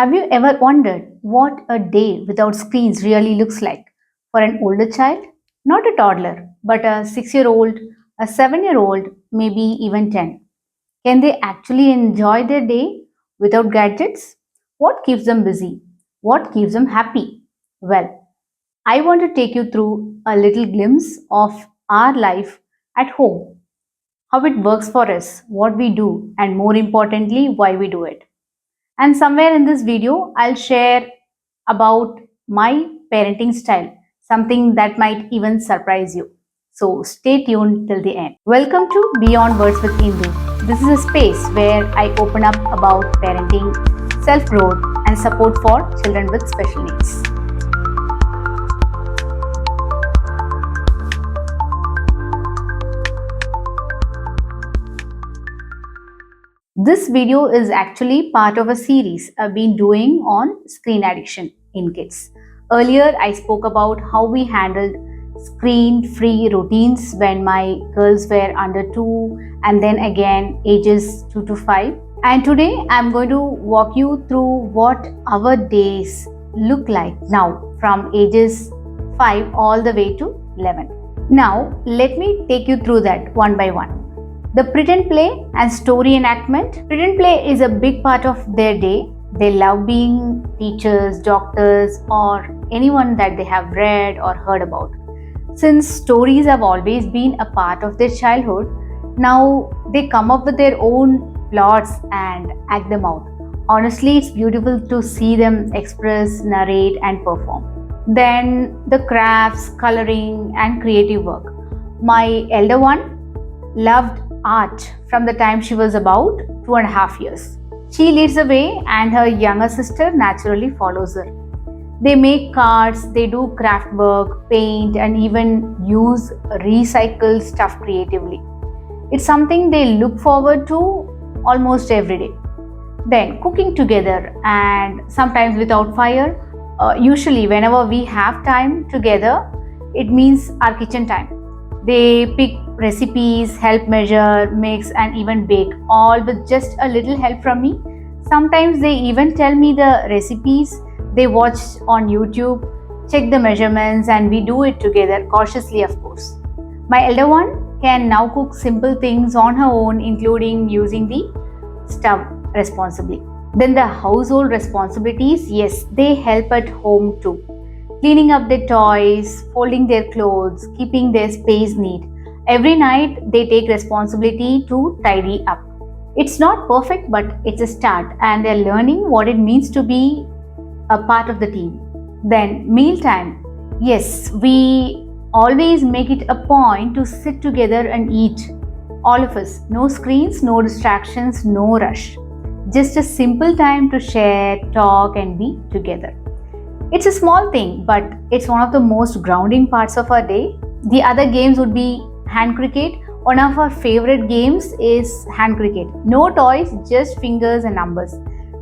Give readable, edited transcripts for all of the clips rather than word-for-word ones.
Have you ever wondered what a day without screens really looks like for an older child? Not a toddler, but a 6-year old, a 7-year old, maybe even 10. Can they actually enjoy their day without gadgets? What keeps them busy? What keeps them happy? Well, I want to take you through a little glimpse of our life at home, how it works for us, what we do, and more importantly, why we do it. And somewhere in this video, I'll share about my parenting style, something that might even surprise you. So stay tuned till the end. Welcome to Beyond Words with Indu. This is a space where I open up about parenting, self growth, and support for children with special needs. This video is actually part of a series I've been doing on screen addiction in kids. Earlier, I spoke about how we handled screen free routines when my girls were under 2 and then again ages 2 to 5. And today, I'm going to walk you through what our days look like now from ages 5 all the way to 11. Now, let me take you through that one by one. The pretend play and story enactment. Pretend play is a big part of their day. They love being teachers, doctors, or anyone that they have read or heard about. Since stories have always been a part of their childhood, now they come up with their own plots and act them out. Honestly, it's beautiful to see them express, narrate, and perform. Then the crafts, coloring, and creative work. My elder one loved art from the time she was about 2.5 years. She leads the way, and her younger sister naturally follows her. They make cards, they do craft work, paint, and even use recycled stuff creatively. It's something they look forward to almost every day. Then, cooking together and sometimes without fire. Usually, whenever we have time together, it means our kitchen time. They pick recipes, help measure, mix, and even bake, all with just a little help from me. Sometimes they even tell me the recipes they watch on YouTube, check the measurements, and we do it together, cautiously, of course. My elder one can now cook simple things on her own, including using the stove responsibly. Then the household responsibilities, yes, they help at home too. Cleaning up their toys, folding their clothes, keeping their space neat. Every night they take responsibility to tidy up. It's not perfect, but it's a start, and they're learning what it means to be a part of the team. Then, mealtime. Yes, we always make it a point to sit together and eat. All of us. No screens, no distractions, no rush. Just a simple time to share, talk, and be together. It's a small thing, but it's one of the most grounding parts of our day. The other games would be hand cricket. One of our favorite games is hand cricket. No toys, just fingers and numbers.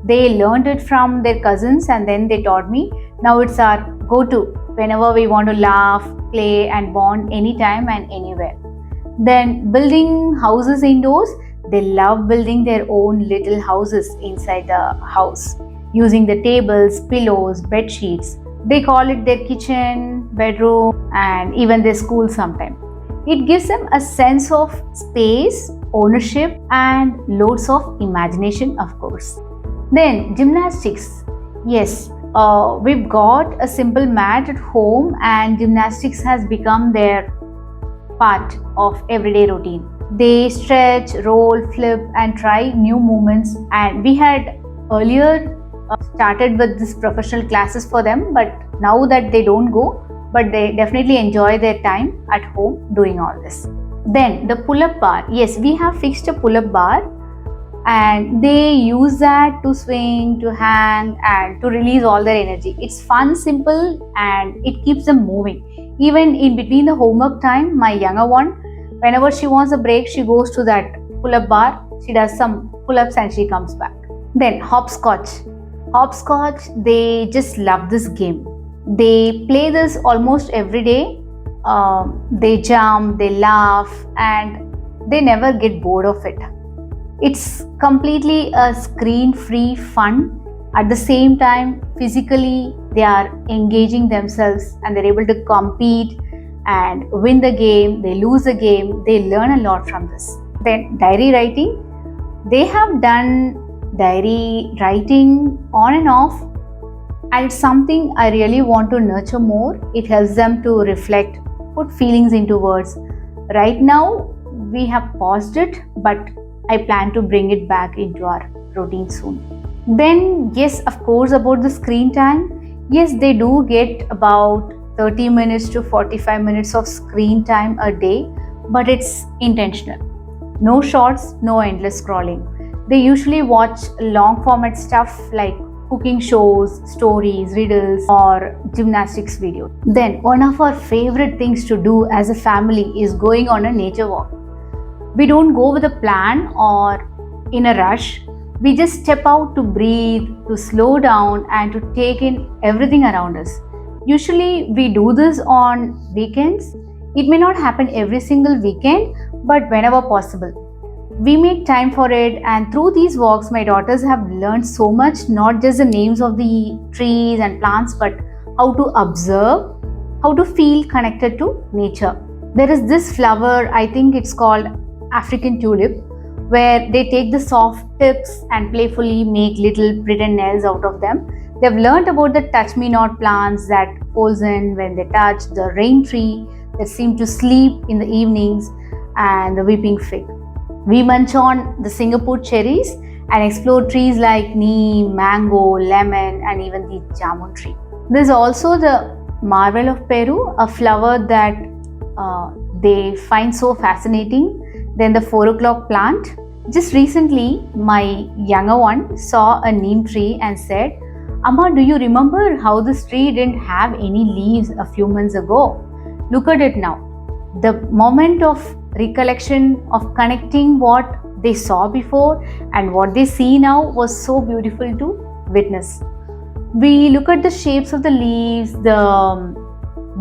They learned it from their cousins and then they taught me. Now it's our go-to whenever we want to laugh, play, and bond anytime and anywhere. Then building houses indoors. They love building their own little houses inside the house, using the tables, pillows, bed sheets. They call it their kitchen, bedroom, and even their school sometimes. It gives them a sense of space, ownership, and loads of imagination, of course. Then, gymnastics. Yes, we've got a simple mat at home, and gymnastics has become their part of everyday routine. They stretch, roll, flip, and try new movements. And we had earlier started with this professional classes for them, but now that they don't go, but they definitely enjoy their time at home doing all this. Then the pull-up bar. Yes, we have fixed a pull-up bar, and they use that to swing, to hang, and to release all their energy. It's fun, simple, and it keeps them moving. Even in between the homework time, my younger one, whenever she wants a break, she goes to that pull-up bar, she does some pull-ups and she comes back. Then hopscotch. Hopscotch, they just love this game. They play this almost every day. They jump, they laugh, and they never get bored of it. It's completely a screen-free fun At the same time, physically they are engaging themselves and they're able to compete and win the game, they lose the game, they learn a lot from this. Then diary writing, they have done diary writing on and off, and it's something I really want to nurture more. It helps them to reflect, put feelings into words. Right now we have paused it, but I plan to bring it back into our routine soon. Then yes, of course, about the screen time, yes, they do get about 30 minutes to 45 minutes of screen time a day, but it's intentional. No shorts, no endless scrolling. They usually watch long format stuff like cooking shows, stories, riddles, or gymnastics videos. Then one of our favorite things to do as a family is going on a nature walk. We don't go with a plan or in a rush. We just step out to breathe, to slow down, and to take in everything around us. Usually we do this on weekends. It may not happen every single weekend, but whenever possible. We make time for it, and through these walks, my daughters have learned so much, not just the names of the trees and plants, but how to observe, how to feel connected to nature. There is this flower, I think it's called African tulip, where they take the soft tips and playfully make little pretend nails out of them. They've learned about the touch me not plants that folds in when they touch, the rain tree that seem to sleep in the evenings, and the weeping fig. We munch on the Singapore cherries and explore trees like neem, mango, lemon, and even the jamun tree. There's also the marvel of Peru, a flower that they find so fascinating. Then the 4 o'clock plant. Just recently, my younger one saw a neem tree and said, "Amma, do you remember how this tree didn't have any leaves a few months ago? Look at it now." The moment of recollection of connecting what they saw before and what they see now was so beautiful to witness. We look at the shapes of the leaves, the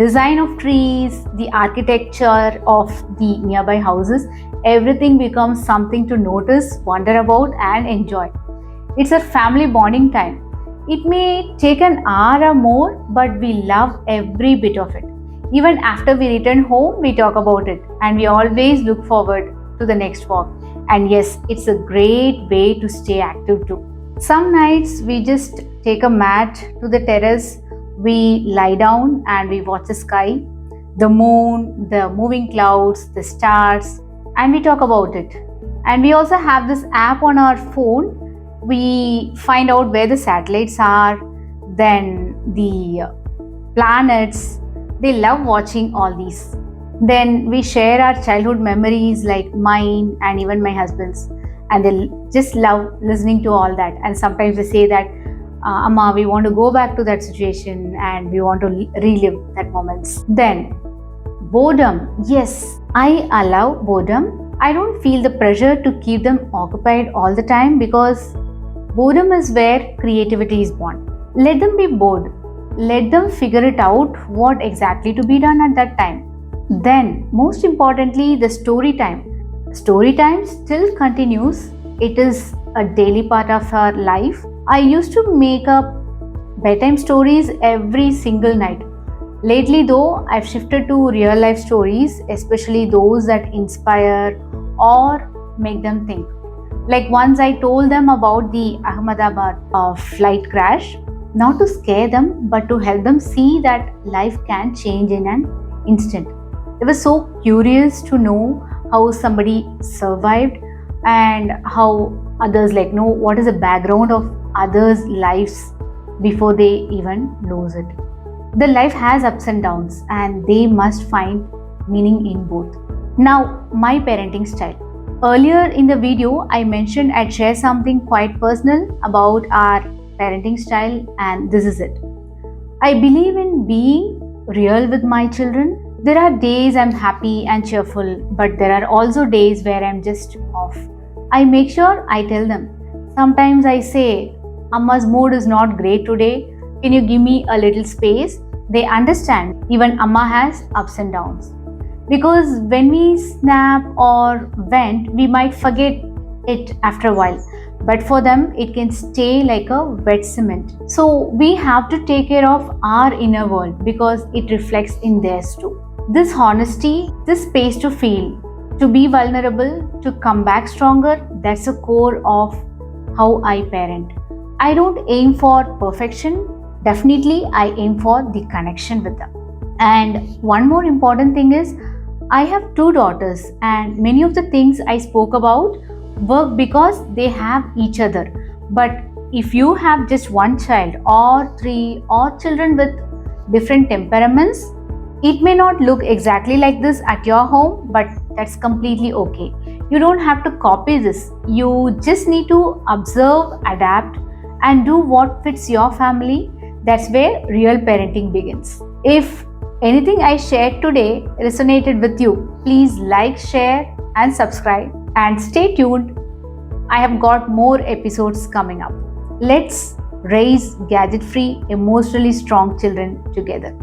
design of trees, the architecture of the nearby houses. Everything becomes something to notice, wonder about, and enjoy. It's a family bonding time. It may take an hour or more, but we love every bit of it. Even after we return home, we talk about it, and we always look forward to the next walk. And yes, it's a great way to stay active too. Some nights we just take a mat to the terrace, we lie down and we watch the sky, the moon, the moving clouds, the stars, and we talk about it. And we also have this app on our phone. We find out where the satellites are, then the planets. They love watching all these. Then we share our childhood memories like mine and even my husband's, and they just love listening to all that. And sometimes they say that, Amma, we want to go back to that situation and we want to relive that moments. Then boredom. Yes, I allow boredom. I don't feel the pressure to keep them occupied all the time because boredom is where creativity is born. Let them be bored. Let them figure it out what exactly to be done at that time. Then, most importantly, the story time. Story time still continues. It is a daily part of our life. I used to make up bedtime stories every single night. Lately, though, I've shifted to real life stories, especially those that inspire or make them think. Like once I told them about the Ahmedabad flight crash, not to scare them, but to help them see that life can change in an instant. They were so curious to know how somebody survived and how others know what is the background of others' lives before they even lose it. The life has ups and downs, and they must find meaning in both. Now, my parenting style. Earlier in the video, I mentioned I'd share something quite personal about our parenting style, and this is it. I believe in being real with my children. There are days I'm happy and cheerful, but there are also days where I'm just off. I make sure I tell them. Sometimes I say, Amma's mood is not great today. Can you give me a little space? They understand. Even Amma has ups and downs. Because when we snap or vent, we might forget it after a while. but for them it can stay like a wet cement. So we have to take care of our inner world because it reflects in theirs too. This honesty, this space to feel, to be vulnerable, to come back stronger, that's the core of how I parent. I don't aim for perfection, definitely I aim for the connection with them. And one more important thing is, I have two daughters, and many of the things I spoke about work because they have each other. But if you have just one child, or three, or children with different temperaments, it may not look exactly like this at your home, but that's completely okay. You don't have to copy this. You just need to observe, adapt, and do what fits your family. That's where real parenting begins. If anything I shared today resonated with you, please like, share, and subscribe. And stay tuned. I have got more episodes coming up. Let's raise gadget free, emotionally strong children together.